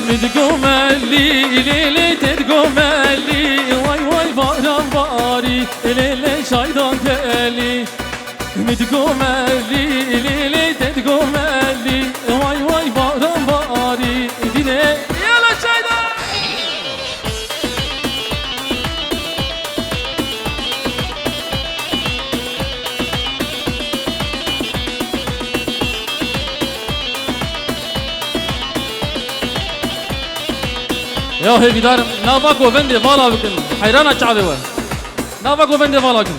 متقوملي ليلي تتقوملي واي واي باران باري ليلي شايدان كالي متقوملي ليلي تتقوملي واي واي باران باري ديني يلا شايدان يا هي بدار نافاك وفندي فالا بكن حيران الشعبي وين نافاك وفندي فالا بكن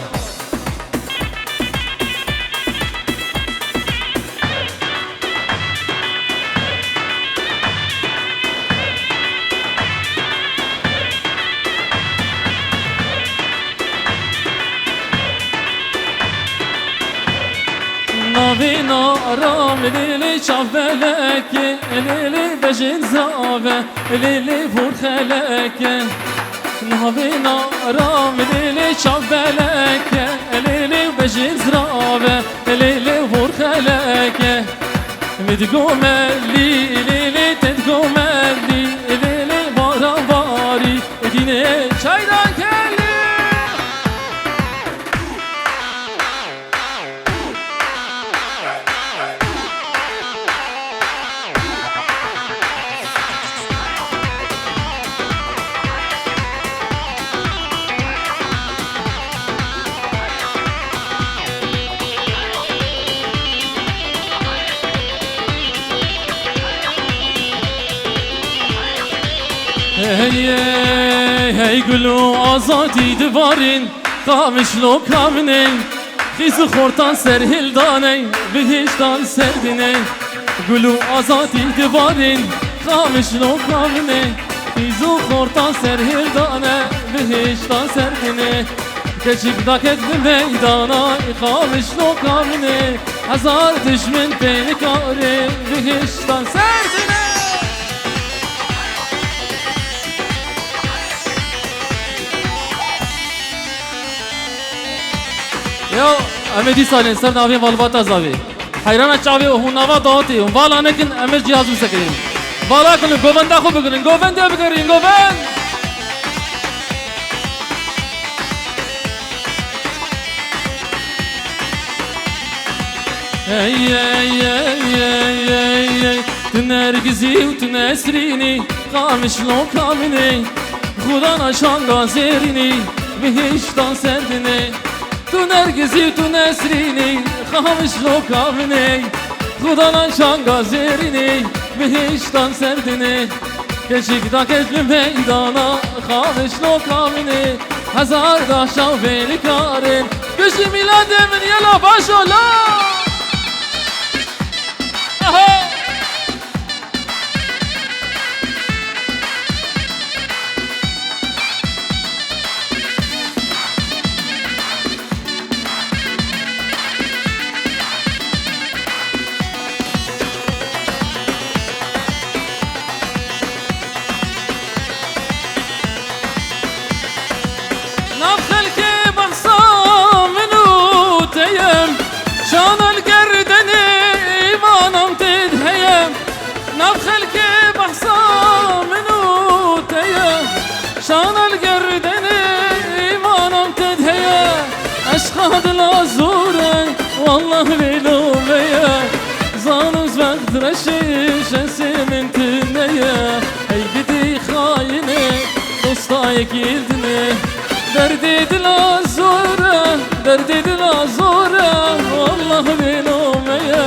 نافينا رام ليلي شافلك ليلي بجن زافه ليلي فور خلك نافينا رام ليلي شافلك ليلي بجن زرافه ليلي فور خلك متقوم لي ليلي تتقوم لي ليلي بارا باري ديني شايدان كلي هی گلو آزادی دوارین قامش لو کامنین خیز خورتان سر هلدانین بهشتان سردینه گلو آزادی دوارین قامش لو کامنین خیز خورتان سر هلدانه بهشتان سردینه کچک داکت میدانا قامش لو کامنه هزار دشمن پینکاره بهشتان سردینه يا أمدي سالين سر نافين والباتا زاوي حيران الشعبي وهو نافا دهاتي ومبالا نكن أمش جهاز مسكرين بالا كلهم جوفن داخل بكرين جوفن ده بكرين جوفن اي تنرجزي وتنسريني قامش لو كامني خدانا شانغا زيريني بهشتان سردني تو نرگزی تو نسرینی خامش لو کامنی خدانا شانگا زیرینی بهشتان سردنی کشک دا کشل میدانا خامش لو کامنی هزار داشا و بیلی کارن کشی میلاد من یلا باشولا نبخلك بحصى منو تيا شان القردن إيمانم تدهيا أشخاذ العزورة والله ليلو بيا زانوز وقت رشيش أسمن تنيا هي بدي خاينة دوستايك يلدني دردي دلعزورة دردي دلعزورة والله ليلو بيا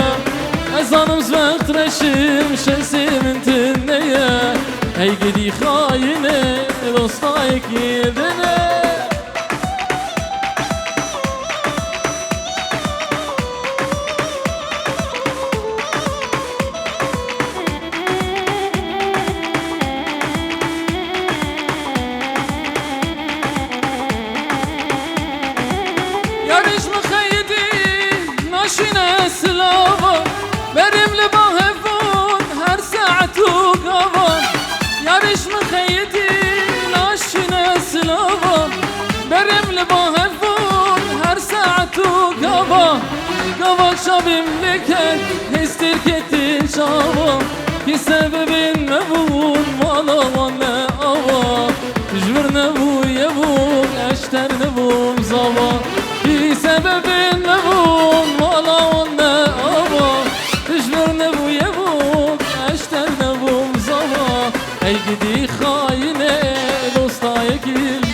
زانم زوقت رشم شمسي من تنيا هي قدي خاينة دوستايك يدنا يا ريش مخيدي ناشينا سلافا برم لباهفون هر ساعة وقفا يا ريش مخيدي ناشينا سلافا برم لباهفون هر ساعة وقفا قفا شابم لكن هستركتين شابا كي سبب مبون سبب نبون والا ونه آبا تجبر نبو يبوك اشتر نبوم زوا ای گدی خاینه دوستای گلدنه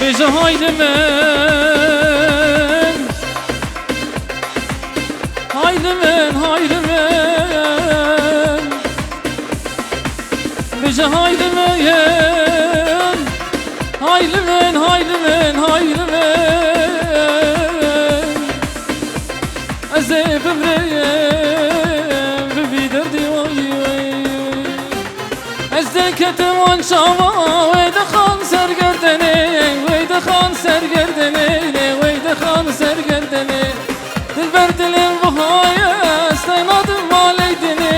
بجا هایده من هایده من هایده من بجا هایده من هایده من هایده من هایده من از بمریم ببی دردی وای از دکتم وان شاما وید خان سرگردنه وید خان سرگردنه وید خان سرگردنه دل بر دلم بهای استنادم والدنه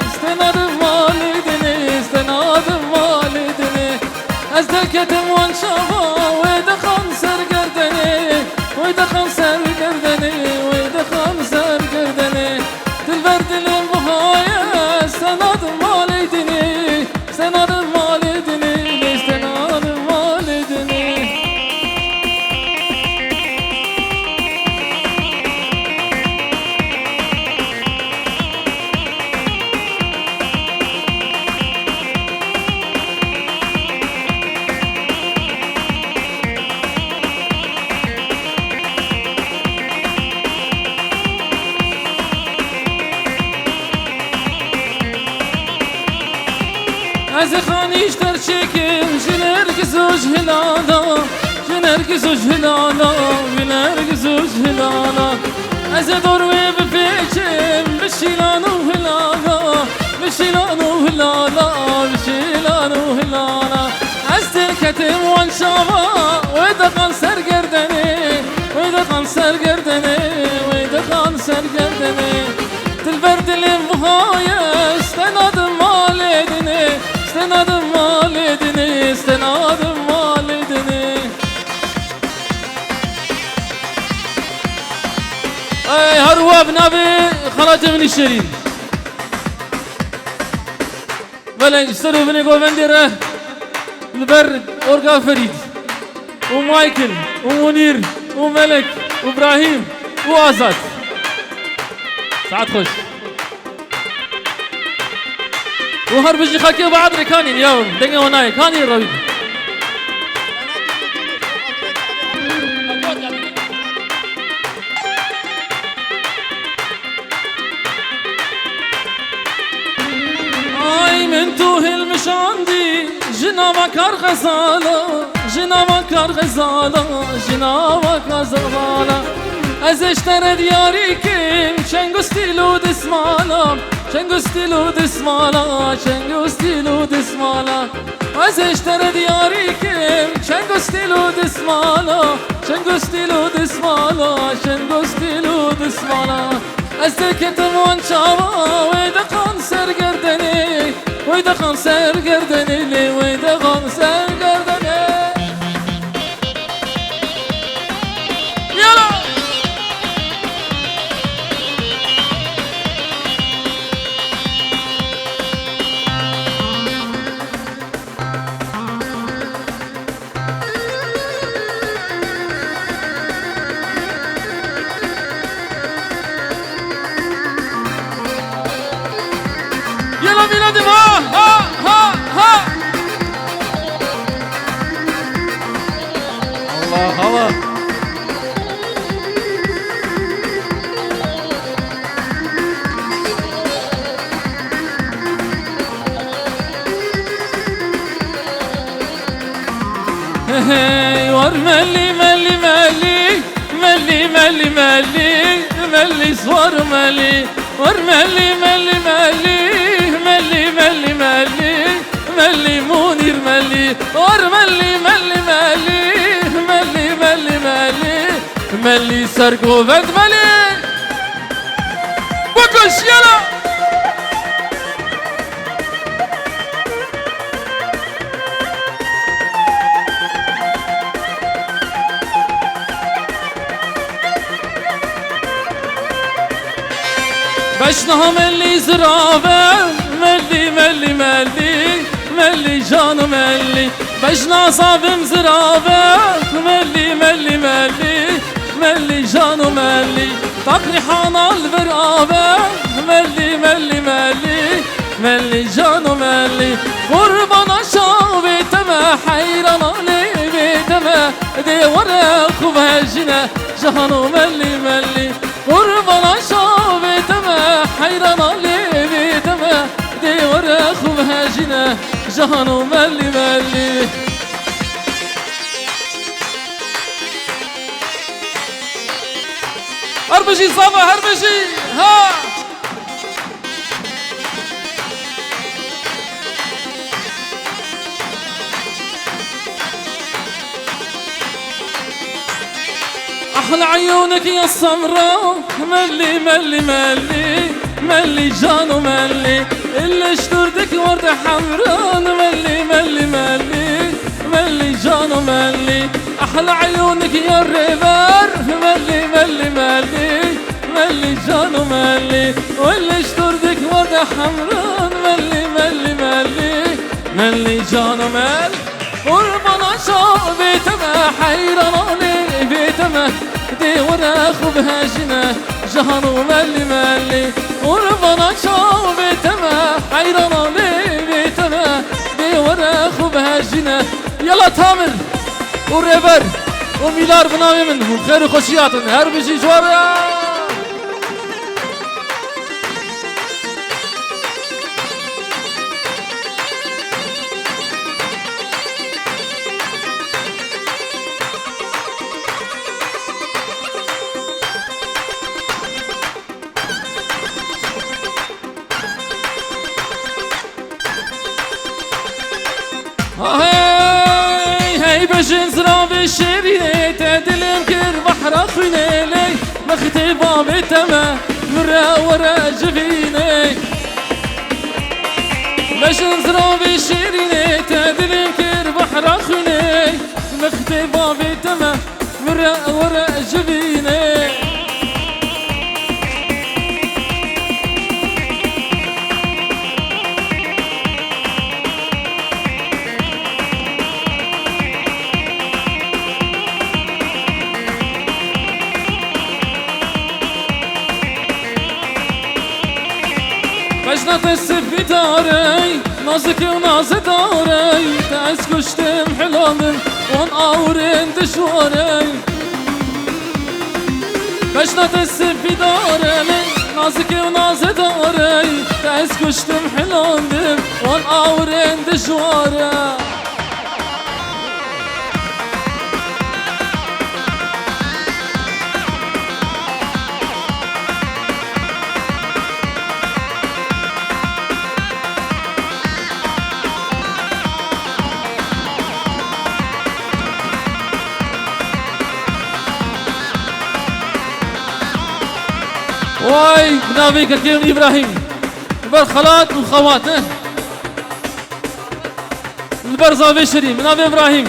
استنادم والدنه استنادم والدنه از دکتم وان شاما وید خان سرگردنه وید خان سرگردنه وید خان سرگردنه دل بر دلم بهای استنادم والدنه استنادم والدنه استنادم والدنه از خانیش در چکم جنرگز و جهلالا جنرگز و جهلالا جنرگز و جهلالا از دروی بپیچم بشیلان و هلالا بشیلان و هلالا بشیلان و هلالا از ترکتم وان شاما ویدقان سرگردنه ویدقان سرگردنه ویدقان سرگردنه دل بر دلم بهای استنادم والدنه استنادم والدنه استنادم والدنه ای هرواب نبی خلاص من الشريف ولا يشتروا بني جوفنديرة البرد أورجا فريد ومايكل ومنير وملك وإبراهيم وآزاد سعد خوش وهربجي خاكي بعد ركانين يوم دنيا وناي كاني رويد اي من توه المشاندي جنابك غزالة جنابك غزالة جنابك غزالة از اشتر دیاریکم چنگستیلو دسمالا چنگستیلو دسمالا چنگستیلو دسمالا از اشتر دیاریکم چنگ استیلو دسمالا چنگ استیلو دسمالا چنگ استیلو دسمالا از دکتم وان چاوا ویدقان سرگردنی ویدقان سرگردنی لی ویدقان سرگردنی یالا يلا بينادم ها ها ها ها الله الله هي ور ملي ملي ملي ملي ملي ملي ملي صور ملي ور ملي ملي ملي ملي ملي ملي ملي منير ملي ور ملي ملي ملي ملي ملي ملي ملي سرقو بنت ملي بكش يلا بشنها ملي زرافة ملي ملي ملي ملي جانو ملي بشنا صابم زرافة ملي ملي ملي ملي جانو ملي طاقني حانا البرافة ملي ملي ملي ملي جانو ملي قربانا شاوي تما حيرانا لي بيتما دي ورا خوبهجنا جانو ملي ملي قربانا شاوي تما حيرانا لي بيتما دي ورا خوبهجنا جانو ملي ملي هربشي صافا هربشي ها أحلى عيونك يا السمراء ملي ملي ملي ملي جانو ملي اللي اشتردك وردة حمراء ملي ملي ملي ملي جانو ملي أحلى عيونك يا الريبار ملي ملي ملي ملي جانو ملي واللي اشتردك وردة حمراء ملي ملي ملي ملي جانو ملي قربانا شاء بيتما حيراني بيتما دي ورا خوبهجنا جهانو ملي ملي قربانا شاء بيتما حيراني بيتما دي ورا خوبهجنا يلا تامر وريبر وميلار بناوي منهم خير وخشياتن هر بشي جوارا هاي بجن زرابي شيريني تدلم كر بحر خويني لي مختي بابي تما مرا ورا جبيني بجن زرابي شيريني تدلم كر بحر خويني مختي بابي تما مرا ورا جبيني بجنة السفي داري نازك وناز داري تعز كشتم حلامم وان آورين دشواري بجنة السفي داري نازك وناز داري تعز كشتم حلامم وان آورين دشواري واي بنابي كريم إبراهيم البر خالات وخوات البر زاوي شري بنابي إبراهيم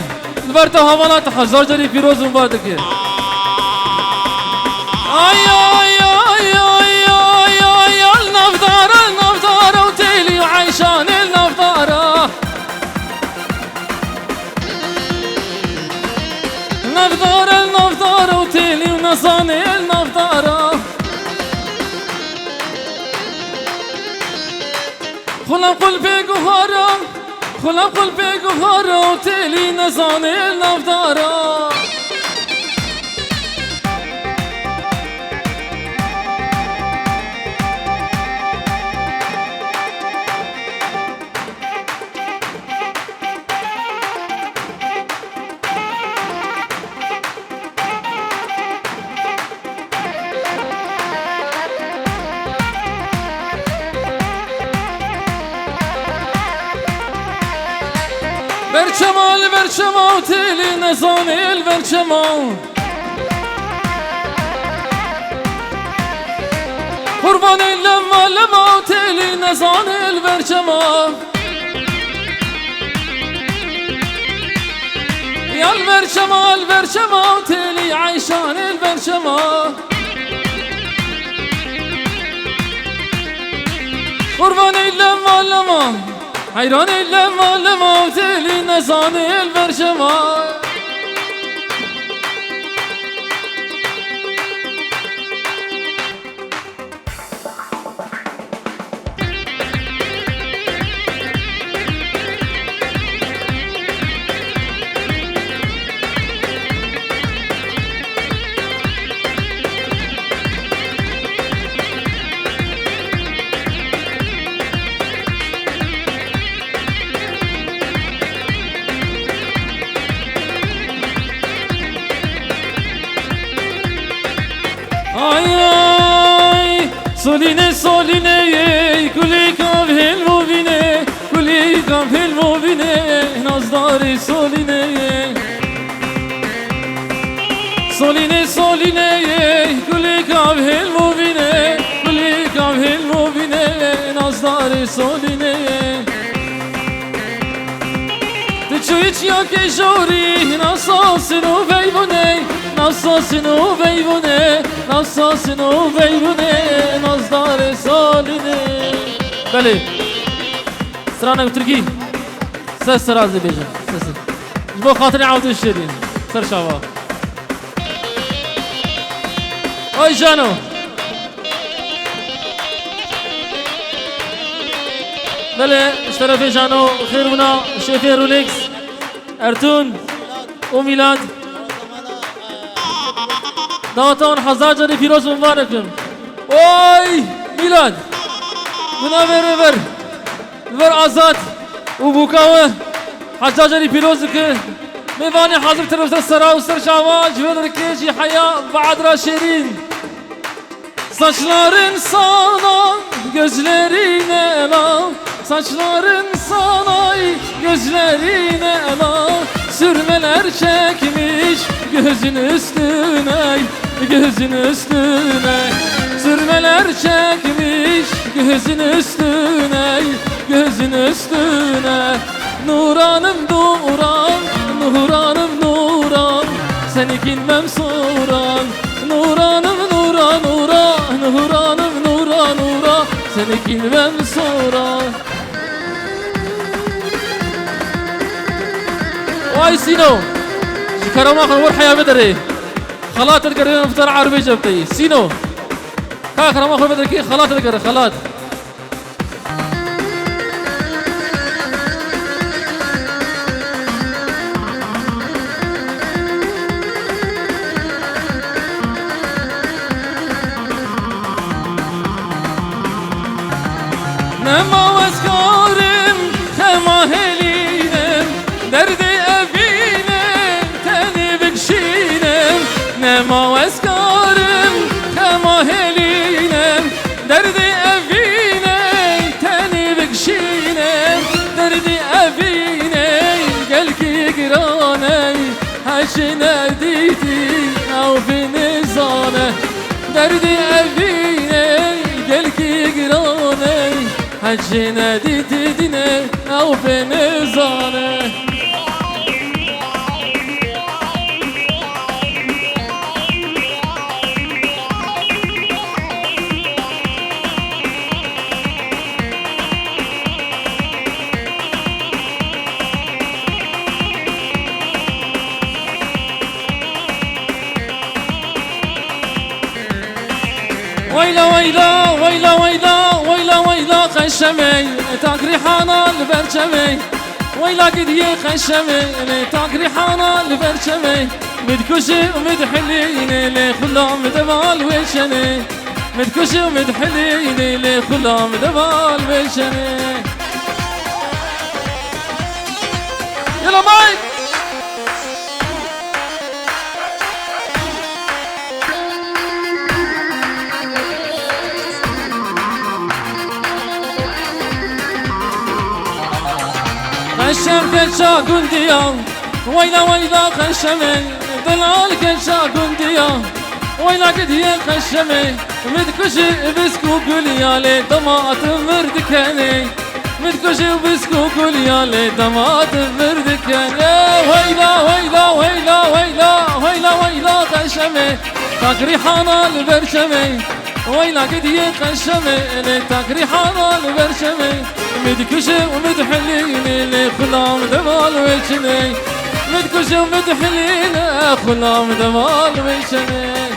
البر تهوانات حزار جري في روز مبارك آي آي آي آي آي آي النفطار النفطار وتيلي وعيشان النفطار النفطار النفطار وتيلي ونصاني النفطار خلق قلبي قهارا خلق قلبي قهارا وتيلي نصاني النفطار برشمال برشمال تيلي نزاني البرشمال قرباني لما لما تيلي نزاني البرشمال يا البرشمال برشمال تيلي عيشان البرشمال قرباني لما لما حيراني لما لما وتيلي نزاني البرشمال Soline soline kuli kavhel muvine kuli kavhel muvine nazdari soline soline soline kuli kavhel muvine kuli kavhel muvine nazdari soline تشويش يا كيشوري نصاصنو بيبوني نصاصنو بيبوني نصاصنو بيبوني نصدار ساليني بله سرانه تركي سر رازي بيجا سر جبو خاطري عاود الشيرين سر شباب اي جانو بله اشترفي جانو خير بنا شيفي روليكس ارتون وميلاد داوتون حزار جري فيروز مباركم اوي ميلاد منابر بر بر آزاد وبوكاوه حزار جري فيروزك ميواني حاضر ترفت السرا وسر شاواج ودركيجي حياة بعد راشيرين saçların sana gözlerine la saçların sana gözlerine la sürmeler çekmiş gözün üstüne gözün üstüne sürmeler çekmiş gözün üstüne gözün üstüne Nuranım Nuran Nuranım Nuran seni bilmem soran Nuranım Nuran Nuran Nuranım Nuran Nuran seni bilmem soran واي سينو كرما خور حياه بدري خلاط القرين افطر عربي جبتي سينو كرما خور بدري خلاط القرين خلاط نما واسكارم خما هلينم دردي أبينم تاني بكشينم نما واسكارم خما هلينم دردي أبينم تاني بكشينم دردي أبينم قلكي قراني حشنا ديتي أو في نزانه دردي أبينم حجينا دي تدينا أو بنزانه ويلا ويلا ويلا ويلا ويلا ويلا خشمي تاكري حانا البرشمي ويلا قد يخشمي تاكري حانا البرشمي مدكوشي ومدحليني لي خلام دبال وشني مدكوشي ومدحليني لي خلام دبال وشني يلا مايك خشم كشا قنديا ويلا ويلا خشمي دلال كشا قنديا ويلا قد خشمي مدكشي بسكو قوليا لي دمات مردكني مدكشي بسكو قوليا لي دمات مردكني ويلا ويلا ويلا ويلا ويلا ويلا خشمي تاكري حانا البرشمي ويلا قد خشمي تاكري حانا البرشمي مدكشي ومدحليني لي خلام دمال ويشني مدكشي ومدحليني خلام دمال ويشني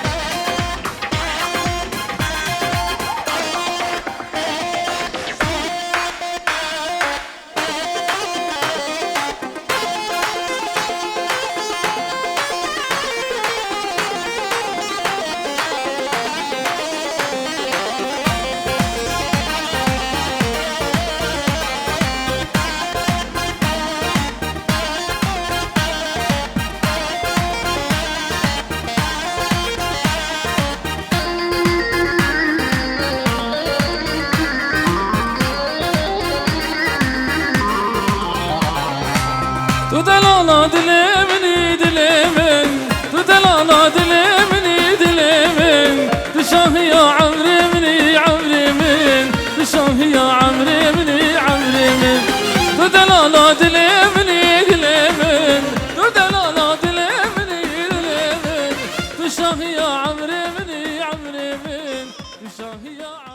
تدلالا دلمني دلمن تدلالا دلمني دلمن تشاهي يا عمري مني عمري من تشاهي يا عمري مني عمري من تدلالا دلمني دلمن تدلالا دلمني دلمن تشاهي يا عمري مني عمري من تشاهي يا